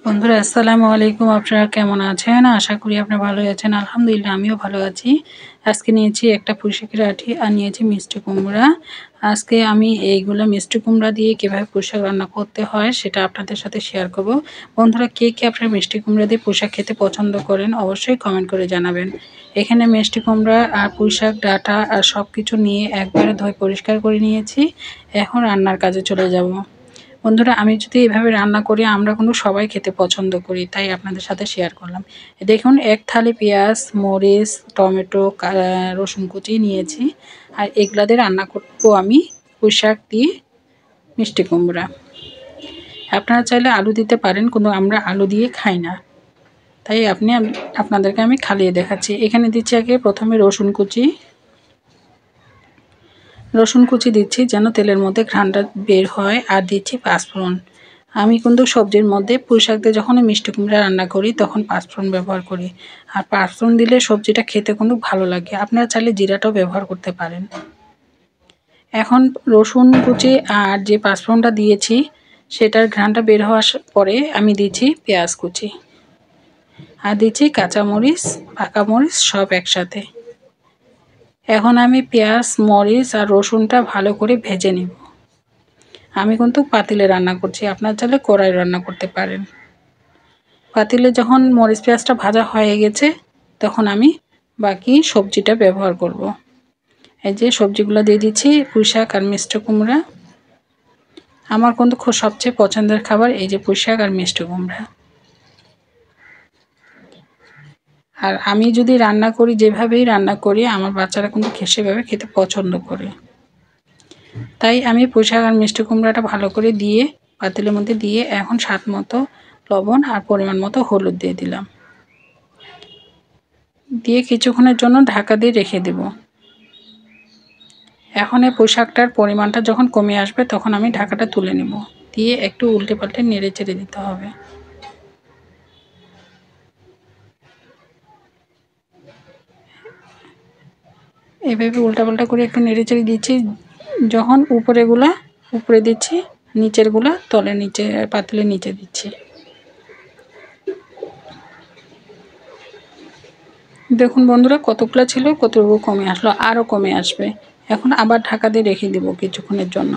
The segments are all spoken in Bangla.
বন্ধুরা আসসালামু আলাইকুম। আপনারা কেমন আছেন? আশা করি আপনারা ভালোই আছেন। আলহামদুলিল্লাহ আমিও ভালো আছি। আজকে নিয়েছি একটা পুঁইশাকের আঁটি আর নিয়েছি মিষ্টি কুমড়া। আজকে আমি এইগুলো মিষ্টি কুমড়া দিয়ে কীভাবে পুঁইশাক রান্না করতে হয় সেটা আপনাদের সাথে শেয়ার করব। বন্ধুরা কে কে আপনারা মিষ্টি কুমড়া দিয়ে পুঁইশাক খেতে পছন্দ করেন অবশ্যই কমেন্ট করে জানাবেন। এখানে মিষ্টি কুমড়া আর পুঁইশাক ডাঁটা আর সব কিছু নিয়ে একবারে ধুয়ে পরিষ্কার করে নিয়েছি। এখন রান্নার কাজে চলে যাব। বন্ধুরা আমি যদি এভাবে রান্না করি আমরা কিন্তু সবাই খেতে পছন্দ করি, তাই আপনাদের সাথে শেয়ার করলাম। দেখুন এক থালি পেঁয়াজ, মরিচ, টমেটো, রসুন কুচি নিয়েছি আর এগুলা দিয়ে রান্না করবো আমি পুঁইশাক দিয়ে মিষ্টি কুমড়া। আপনারা চাইলে আলু দিতে পারেন, কিন্তু আমরা আলু দিয়ে খাই না, তাই আপনাদেরকে আমি খালিয়ে দেখাচ্ছি। এখানে দিচ্ছি আগে প্রথমে রসুন কুচি দিচ্ছি যেন তেলের মধ্যে ঘ্রাণটা বের হয়, আর দিচ্ছি পাঁচফোড়ন। আমি কিন্তু সবজির মধ্যে পুঁইশাক দিয়ে যখন মিষ্টি কুমড়া রান্না করি তখন পাঁচফোড়ন ব্যবহার করি, আর পাঁচফোড়ন দিলে সবজিটা খেতে কিন্তু ভালো লাগে। আপনারা চাইলে জিরাটাও ব্যবহার করতে পারেন। এখন রসুন কুচি আর যে পাঁচফোড়নটা দিয়েছি সেটার ঘ্রাণটা বের হওয়ার পরে আমি দিচ্ছি পেঁয়াজ কুচি আর দিচ্ছি কাঁচামরিচ, পাকা মরিচ সব একসাথে। এখন আমি পেঁয়াজ, মরিচ আর রসুনটা ভালো করে ভেজে নিব। আমি কিন্তু পাতিলে রান্না করছি, আপনার চাইলে কড়াই রান্না করতে পারেন। পাতিলে যখন মরিচ পেঁয়াজটা ভাজা হয়ে গেছে তখন আমি বাকি সবজিটা ব্যবহার করব। এই যে সবজিগুলো দিয়ে দিচ্ছি, পুঁইশাক আর মিষ্টি কুমড়া। আমার কিন্তু সবচেয়ে পছন্দের খাবার এই যে পুঁইশাক আর মিষ্টি কুমড়া। আর আমি যদি রান্না করি যেভাবেই রান্না করি আমার বাচ্চারা কিন্তু সেভাবে খেতে পছন্দ করে, তাই আমি পুঁইশাক আর মিষ্টি কুমড়াটা ভালো করে দিয়ে পাতিলের মধ্যে দিয়ে এখন স্বাদ মতো লবণ আর পরিমাণ মতো হলুদ দিয়ে দিলাম, দিয়ে কিছুক্ষণের জন্য ঢাকা দিয়ে রেখে দেব। এখন এই পুঁইশাকটার পরিমাণটা যখন কমে আসবে তখন আমি ঢাকাটা তুলে নেব, দিয়ে একটু উল্টে পাল্টে নেড়ে চেড়ে দিতে হবে। এভাবে উল্টাপাল্টা করে একটু নেড়ে চেড়ে দিচ্ছি। যখন উপরে দিচ্ছি, নিচেরগুলা তলে নিচে পাতিলের নিচে দিচ্ছি। দেখুন বন্ধুরা কতগুলো ছিল কতটুকু কমে আসলো, আরও কমে আসবে। এখন আবার ঢাকা দিয়ে রেখে দিব কিছুক্ষণের জন্য।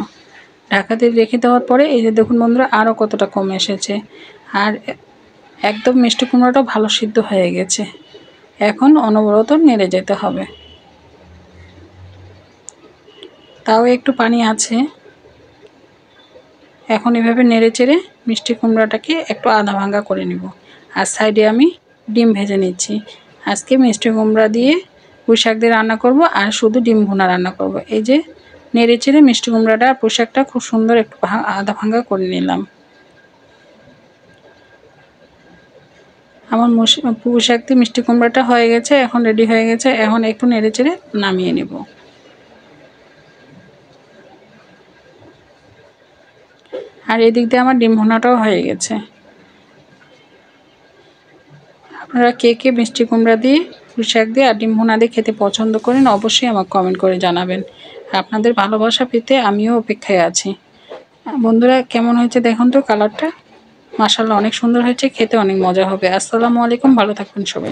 ঢাকা দিয়ে রেখে দেওয়ার পরে এই যে দেখুন বন্ধুরা আরও কতটা কমে এসেছে, আর একদম মিষ্টি কুমড়োটাও ভালো সিদ্ধ হয়ে গেছে। এখন অনবরত নেড়ে যেতে হবে, তাও একটু পানি আছে। এখন এভাবে নেড়ে চেড়ে মিষ্টি কুমড়াটাকে একটু আধা ভাঙ্গা করে নিব। আর সাইডে আমি ডিম ভেজে নিচ্ছি। আজকে মিষ্টি কুমড়া দিয়ে পুঁইশাক দিয়ে রান্না করব আর শুধু ডিম ভুনা রান্না করব। এই যে নেড়ে চেড়ে মিষ্টি কুমড়াটা পুঁইশাকটা খুব সুন্দর একটু আধা ভাঙ্গা করে নিলাম। আমার পুঁইশাক দিয়ে মিষ্টি কুমড়াটা হয়ে গেছে, এখন রেডি হয়ে গেছে। এখন একটু নেড়ে চেড়ে নামিয়ে নেব। আর এদিক দিয়ে আমার ডিম ভুনাটাও হয়ে গেছে। আপনারা কে কে মিষ্টি কুমড়া দিয়ে পুঁইশাক দিয়ে আর ডিম ভুনা দিয়ে খেতে পছন্দ করেন অবশ্যই আমাকে কমেন্ট করে জানাবেন। আপনাদের ভালোবাসা পেতে আমিও অপেক্ষায় আছি। বন্ধুরা কেমন হয়েছে দেখুন তো কালারটা, মাশাআল্লাহ অনেক সুন্দর হয়েছে, খেতে অনেক মজা হবে। আসসালামু আলাইকুম, ভালো থাকবেন সবাই।